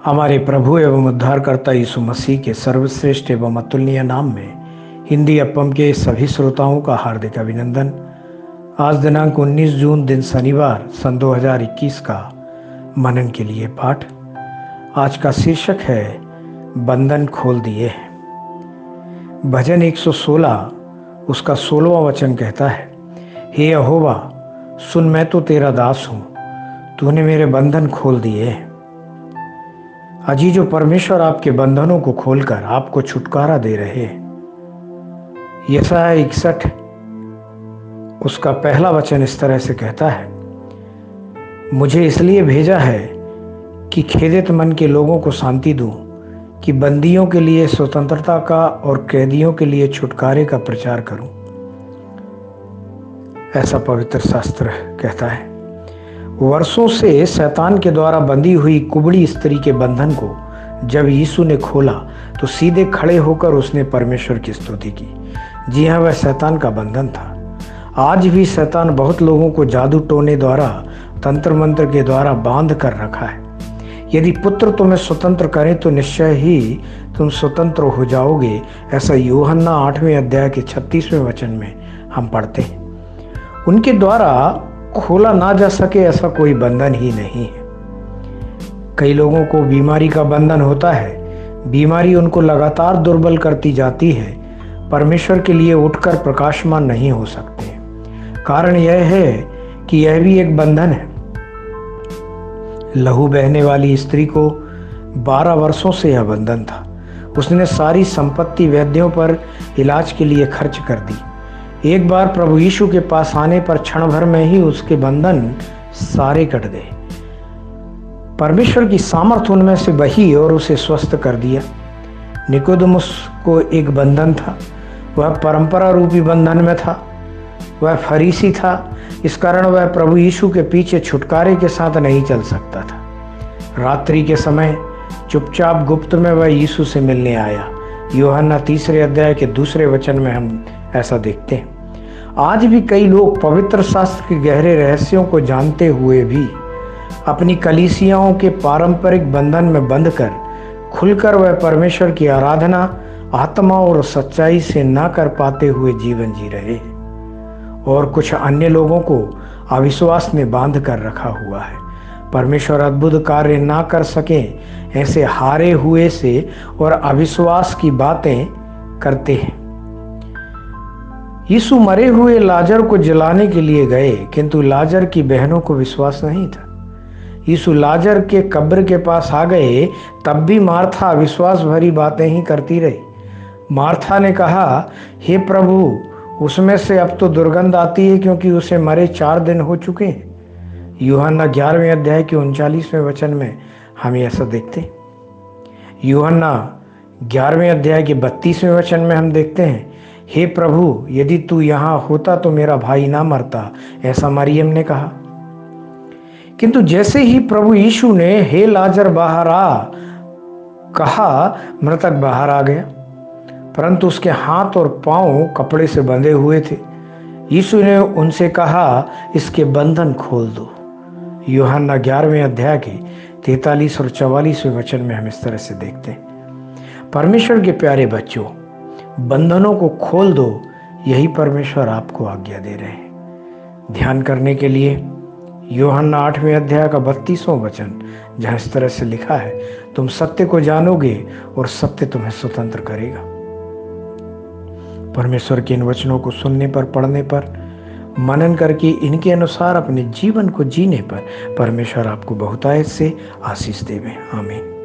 हमारे प्रभु एवं उद्धारकर्ता यीशु मसीह के सर्वश्रेष्ठ एवं अतुलनीय नाम में हिंदी अपम के सभी श्रोताओं का हार्दिक अभिनंदन। आज दिनांक 19 जून दिन शनिवार सन 2021 का मनन के लिए पाठ। आज का शीर्षक है बंधन खोल दिए हैं। भजन 116 उसका 16वां वचन कहता है, हे यहोवा सुन, मैं तो तेरा दास हूँ, तूने मेरे बंधन खोल दिए हैं। अजीजों, परमेश्वर आपके बंधनों को खोलकर आपको छुटकारा दे रहे हैं। यशायाह 61 उसका पहला वचन इस तरह से कहता है, मुझे इसलिए भेजा है कि खेदित मन के लोगों को शांति दूं, कि बंदियों के लिए स्वतंत्रता का और कैदियों के लिए छुटकारे का प्रचार करूं। ऐसा पवित्र शास्त्र कहता है। वर्षों से शैतान के द्वारा बंधी हुई कुबड़ी स्त्री के बंधन को जब यीशु ने खोला तो सीधे खड़े होकर उसने परमेश्वर की स्तुति की। जी हाँ, वह शैतान का बंधन था। आज भी शैतान बहुत लोगों को जादू टोने द्वारा, तंत्र मंत्र के द्वारा बांध कर रखा है। यदि पुत्र तुम्हें स्वतंत्र करे तो निश्चय ही तुम स्वतंत्र हो जाओगे, ऐसा यूहन्ना 8वें अध्याय के 36वें वचन में हम पढ़ते हैं। उनके द्वारा खोला ना जा सके ऐसा कोई बंधन ही नहीं है। कई लोगों को बीमारी का बंधन होता है। बीमारी उनको लगातार दुर्बल करती जाती है। परमेश्वर के लिए उठकर प्रकाशमान नहीं हो सकते। कारण यह है कि यह भी एक बंधन है। लहू बहने वाली स्त्री को 12 वर्षों से यह बंधन था। उसने सारी संपत्ति वैद्यों पर इलाज के लिए खर्च कर दी। एक बार प्रभु यीशु के पास आने पर क्षण भर में ही उसके बंधन सारे कट गए। परमेश्वर की सामर्थ उनमें से बही और उसे स्वस्थ कर दिया। निकोदेमुस को एक बंधन था, वह परंपरा रूपी बंधन में था। वह फरीसी था, इस कारण वह प्रभु यीशु के पीछे छुटकारे के साथ नहीं चल सकता था। रात्रि के समय चुपचाप गुप्त में वह यीशु से मिलने आया। यूहन्ना 3 अध्याय के 2 वचन में हम ऐसा देखते हैं। आज भी कई लोग पवित्र शास्त्र के गहरे रहस्यों को जानते हुए भी अपनी कलीसियाओं के पारंपरिक बंधन में बंध कर खुलकर वह परमेश्वर की आराधना आत्मा और सच्चाई से ना कर पाते हुए जीवन जी रहे हैं। और कुछ अन्य लोगों को अविश्वास ने बांध कर रखा हुआ है। परमेश्वर अद्भुत कार्य ना कर सके ऐसे हारे हुए से और अविश्वास की बातें करते हैं। यीशु मरे हुए लाजर को जलाने के लिए गए, किंतु लाजर की बहनों को विश्वास नहीं था। यीशु लाजर के कब्र के पास आ गए, तब भी मार्था अविश्वास भरी बातें ही करती रही। मार्था ने कहा, हे प्रभु, उसमें से अब तो दुर्गंध आती है, क्योंकि उसे मरे 4 दिन हो चुके हैं। यूहन्ना 11वें अध्याय के 39वें वचन में हम ऐसा देखते हैं। यूहन्ना 11वें अध्याय के 32वें वचन में हम देखते हैं, हे प्रभु, यदि तू यहाँ होता तो मेरा भाई ना मरता, ऐसा मरियम ने कहा। किंतु जैसे ही प्रभु यीशु ने हे लाजर बाहर आ कहा, मृतक बाहर आ गया, परंतु उसके हाथ और पांव कपड़े से बंधे हुए थे। यीशु ने उनसे कहा, इसके बंधन खोल दो। यूहन्ना 11वें अध्याय के 43 और 44वें वचन में हम इस तरह से देखते हैं। परमेश्वर के प्यारे बच्चों, बंधनों को खोल दो, यही परमेश्वर आपको आज्ञा दे रहे हैं। ध्यान करने के लिए यूहन्ना 8वें अध्याय का 32वां वचन, जहाँ इस तरह से लिखा है, तुम सत्य को जानोगे और सत्य तुम्हें स्वतंत्र करेगा। परमेश्वर के इन वचनों को सुनने पर, पढ़ने पर, मनन करके इनके अनुसार अपने जीवन को जीने पर परमेश्वर आपको बहुतायत से आशीष देवे। आमीन।